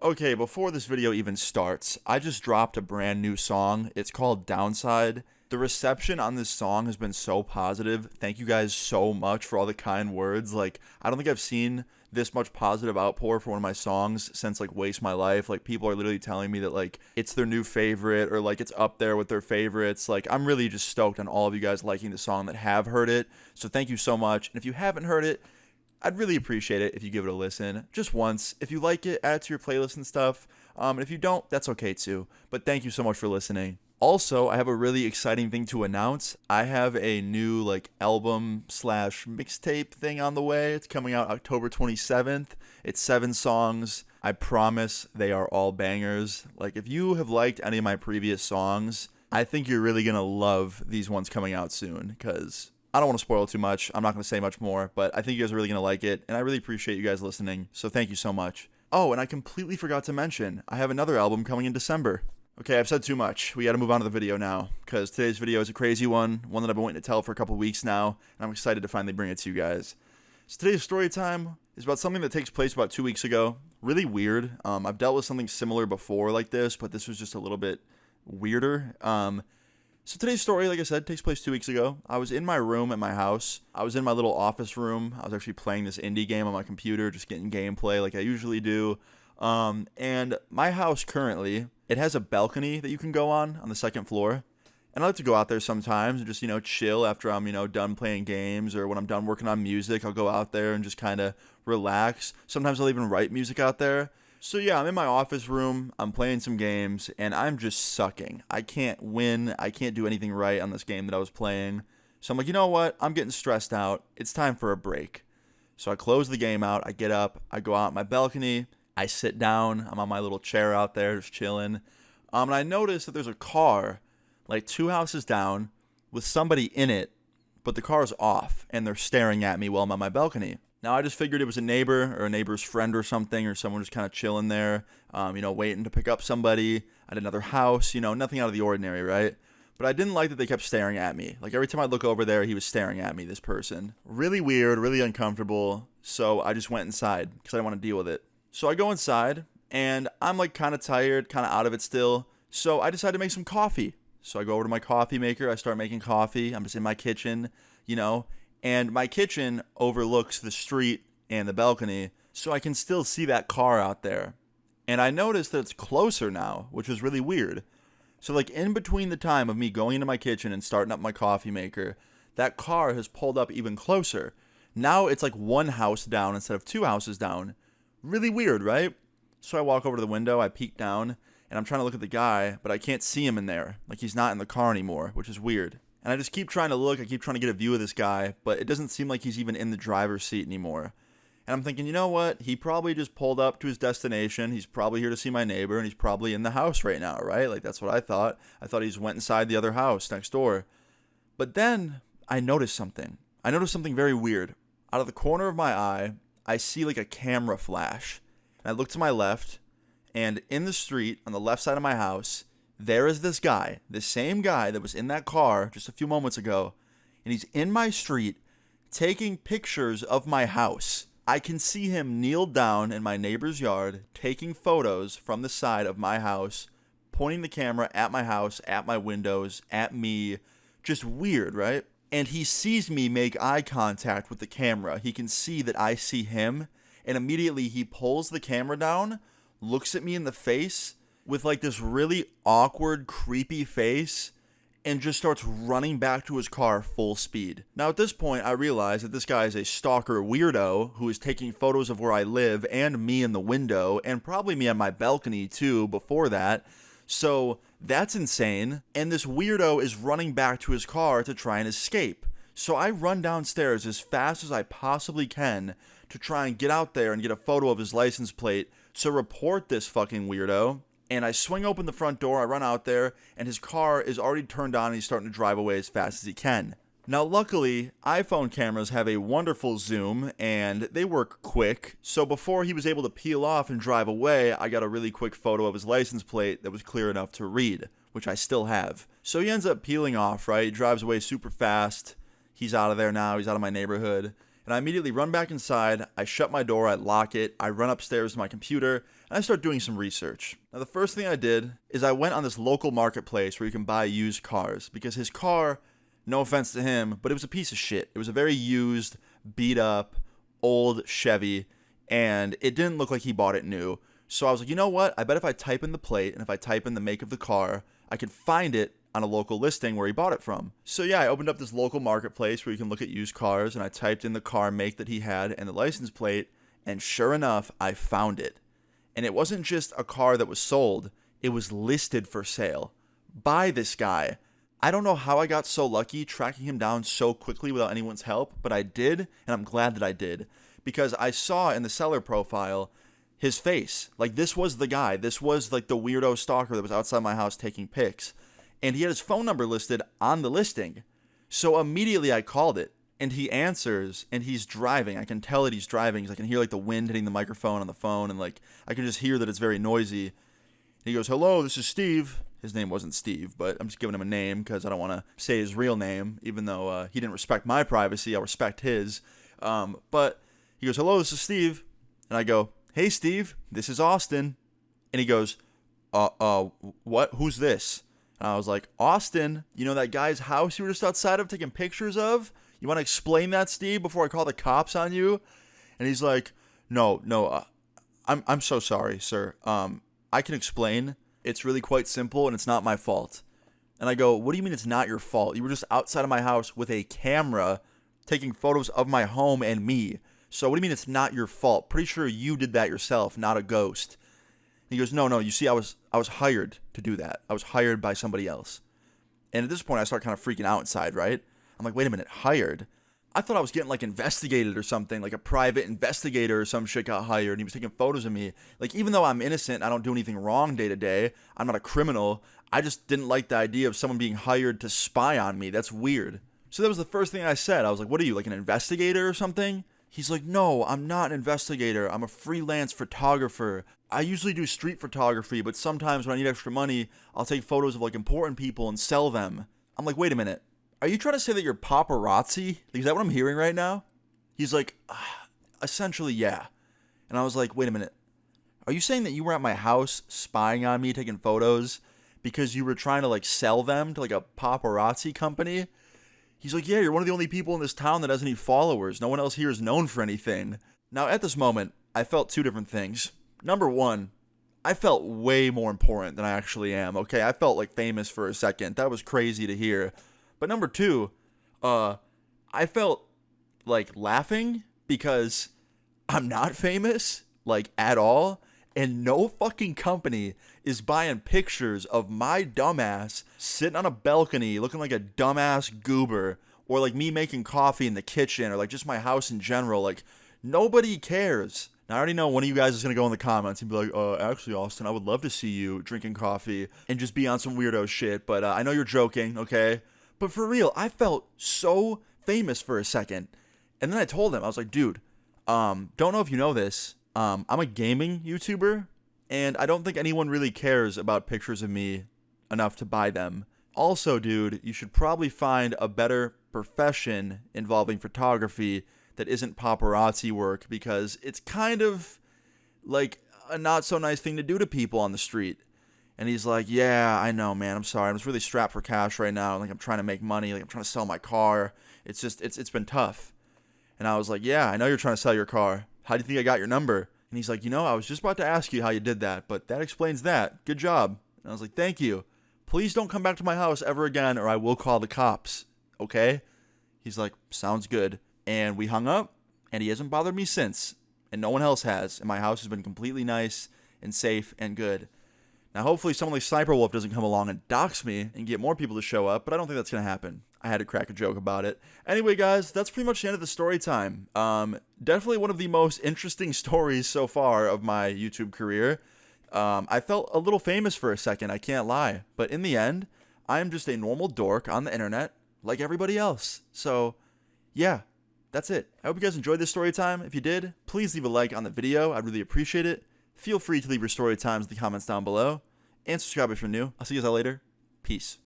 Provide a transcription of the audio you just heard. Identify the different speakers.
Speaker 1: Okay, before this video even starts, I just dropped a brand new song. It's called Downside. The reception on this song has been so positive. Thank you guys so much for all the kind words. Like, I don't think I've seen this much positive outpour for one of my songs since like Waste My Life. Like, people are literally telling me that like it's their new favorite or like it's up there with their favorites. Like, I'm really just stoked on all of you guys liking the song that have heard it. So thank you so much. And if you haven't heard it, I'd really appreciate it if you give it a listen, just once. If you like it, add it to your playlist and stuff. And if you don't, that's okay too. But thank you so much for listening. Also, I have a really exciting thing to announce. I have a new album slash mixtape thing on the way. It's coming out October 27th. It's 7 songs. I promise they are all bangers. Like, if you have liked any of my previous songs, I think you're really gonna love these ones coming out soon, because I don't want to spoil too much. I'm not going to say much more, but I think you guys are really going to like it, and I really appreciate you guys listening, so thank you so much. Oh, and I completely forgot to mention, I have another album coming in December. Okay, I've said too much. We got to move on to the video now, because today's video is a crazy one that I've been waiting to tell for a couple weeks now, and I'm excited to finally bring it to you guys. So today's story time is about something that takes place about 2 weeks ago. Really weird. I've dealt with something similar before like this, but this was just a little bit weirder. So today's story, like I said, takes place 2 weeks ago. I was in my room at my house. I was in my little office room. I was actually playing this indie game on my computer, just getting gameplay like I usually do. And my house currently, it has a balcony that you can go on the second floor. And I like to go out there sometimes and just, chill after I'm, done playing games, or when I'm done working on music, I'll go out there and just kind of relax. Sometimes I'll even write music out there. So yeah, I'm in my office room, I'm playing some games, and I'm just sucking. I can't win, I can't do anything right on this game that I was playing. So I'm like, you know what, I'm getting stressed out, it's time for a break. So I close the game out, I get up, I go out my balcony, I sit down, I'm on my little chair out there just chilling. And I notice that there's a car, like 2 houses down, with somebody in it, but the car's off, and they're staring at me while I'm on my balcony. Now, I just figured it was a neighbor or a neighbor's friend or something, or someone just kind of chilling there, waiting to pick up somebody at another house, nothing out of the ordinary, right? But I didn't like that they kept staring at me. Like, every time I look over there, he was staring at me, this person. Really weird, really uncomfortable, so I just went inside because I didn't want to deal with it. So I go inside, and I'm, kind of tired, kind of out of it still, so I decided to make some coffee. So I go over to my coffee maker, I start making coffee, I'm just in my kitchen, and my kitchen overlooks the street and the balcony, so I can still see that car out there. And I noticed that it's closer now, which was really weird. So in between the time of me going into my kitchen and starting up my coffee maker, that car has pulled up even closer. Now it's 1 house down instead of 2 houses down. Really weird, right? So I walk over to the window, I peek down, and I'm trying to look at the guy, but I can't see him in there. He's not in the car anymore, which is weird. And I just keep trying to look, I keep trying to get a view of this guy, but it doesn't seem like he's even in the driver's seat anymore. And I'm thinking, you know what? He probably just pulled up to his destination. He's probably here to see my neighbor, and he's probably in the house right now, right? That's what I thought. I thought he just went inside the other house next door. But then I noticed something. I noticed something very weird. Out of the corner of my eye, I see a camera flash. And I look to my left, and in the street on the left side of my house, there is this guy, the same guy that was in that car just a few moments ago, and he's in my street taking pictures of my house. I can see him kneel down in my neighbor's yard, taking photos from the side of my house, pointing the camera at my house, at my windows, at me. Just weird, right? And he sees me make eye contact with the camera. He can see that I see him, and immediately he pulls the camera down, looks at me in the face with this really awkward, creepy face, and just starts running back to his car full speed. Now at this point, I realize that this guy is a stalker weirdo who is taking photos of where I live and me in the window, and probably me on my balcony too before that. So that's insane. And this weirdo is running back to his car to try and escape. So I run downstairs as fast as I possibly can to try and get out there and get a photo of his license plate to report this fucking weirdo. And I swing open the front door, I run out there, and his car is already turned on and he's starting to drive away as fast as he can. Now luckily, iPhone cameras have a wonderful zoom, and they work quick, so before he was able to peel off and drive away, I got a really quick photo of his license plate that was clear enough to read, which I still have. So he ends up peeling off, right? He drives away super fast, he's out of there now, he's out of my neighborhood, And I immediately run back inside, I shut my door, I lock it, I run upstairs to my computer, and I start doing some research. Now the first thing I did is I went on this local marketplace where you can buy used cars, because his car, no offense to him, but it was a piece of shit. It was a very used, beat up, old Chevy, and it didn't look like he bought it new. So I was like, you know what? I bet if I type in the plate and if I type in the make of the car, I can find it on a local listing where he bought it from. So yeah, I opened up this local marketplace where you can look at used cars, and I typed in the car make that he had and the license plate, and sure enough, I found it. And it wasn't just a car that was sold, it was listed for sale by this guy. I don't know how I got so lucky tracking him down so quickly without anyone's help, but I did, and I'm glad that I did, because I saw in the seller profile his face. Like, this was the guy. This was like the weirdo stalker that was outside my house taking pics. And he had his phone number listed on the listing. So immediately I called it, and he answers, and he's driving. I can tell that he's driving because I can hear like the wind hitting the microphone on the phone, and like I can just hear that it's very noisy. He goes, "Hello, this is Steve." His name wasn't Steve, but I'm just giving him a name because I don't want to say his real name, even though he didn't respect my privacy. I'll respect his. But he goes, "Hello, this is Steve." And I go, "Hey, Steve, this is Austin." And he goes, what? Who's this?" And I was like, "Austin, you know that guy's house you were just outside of taking pictures of? You want to explain that, Steve, before I call the cops on you?" And he's like, No, I'm so sorry, sir. I can explain. It's really quite simple, and it's not my fault." And I go, "What do you mean it's not your fault? You were just outside of my house with a camera taking photos of my home and me. So what do you mean it's not your fault? Pretty sure you did that yourself, not a ghost." And he goes, No, you see, I was hired to do that. I was hired by somebody else." And at this point, I start kind of freaking out inside, right? I'm like, wait a minute, hired? I thought I was getting like investigated or something, like a private investigator or some shit got hired and he was taking photos of me. Like, even though I'm innocent, I don't do anything wrong day to day, I'm not a criminal, I just didn't like the idea of someone being hired to spy on me. That's weird. So that was the first thing I said. I was like, "What are you, like an investigator or something?" He's like, "No, I'm not an investigator. I'm a freelance photographer. I usually do street photography, but sometimes when I need extra money, I'll take photos of like important people and sell them." I'm like, "Wait a minute. Are you trying to say that you're paparazzi? Is that what I'm hearing right now?" He's like, "Essentially, yeah." And I was like, "Wait a minute. Are you saying that you were at my house spying on me, taking photos because you were trying to like sell them to like a paparazzi company?" He's like, "Yeah, you're one of the only people in this town that has any followers. No one else here is known for anything." Now, at this moment, I felt two different things. Number one, I felt way more important than I actually am, okay? I felt like famous for a second. That was crazy to hear. But number two, I felt like laughing because I'm not famous, like, at all. And no fucking company is buying pictures of my dumbass sitting on a balcony looking like a dumbass goober, or like me making coffee in the kitchen, or like just my house in general. Like, nobody cares. Now, I already know one of you guys is going to go in the comments and be like, "Actually, Austin, I would love to see you drinking coffee and just be on some weirdo shit, but I know you're joking, okay?" But for real, I felt so famous for a second. And then I told him, I was like, "Dude, don't know if you know this, I'm a gaming YouTuber, and I don't think anyone really cares about pictures of me enough to buy them. Also, dude, you should probably find a better profession involving photography that isn't paparazzi work, because it's kind of like a not so nice thing to do to people on the street." And he's like, "Yeah, I know, man. I'm sorry. I'm just really strapped for cash right now. Like, I'm trying to make money. Like, I'm trying to sell my car. It's just, it's been tough." And I was like, "Yeah, I know you're trying to sell your car. How do you think I got your number?" And he's like, I was just about to ask you how you did that, but that explains that. Good job." And I was like, "Thank you. Please don't come back to my house ever again, or I will call the cops. Okay?" He's like, "Sounds good." And we hung up, and he hasn't bothered me since. And no one else has. And my house has been completely nice and safe and good. Now, hopefully someone like Sniper Wolf doesn't come along and dox me and get more people to show up, but I don't think that's going to happen. I had to crack a joke about it. Anyway, guys, that's pretty much the end of the story time. Definitely one of the most interesting stories so far of my YouTube career. I felt a little famous for a second, I can't lie. But in the end, I am just a normal dork on the internet like everybody else. So, yeah, that's it. I hope you guys enjoyed this story time. If you did, please leave a like on the video. I'd really appreciate it. Feel free to leave your story times in the comments down below. And subscribe if you're new. I'll see you guys all later. Peace.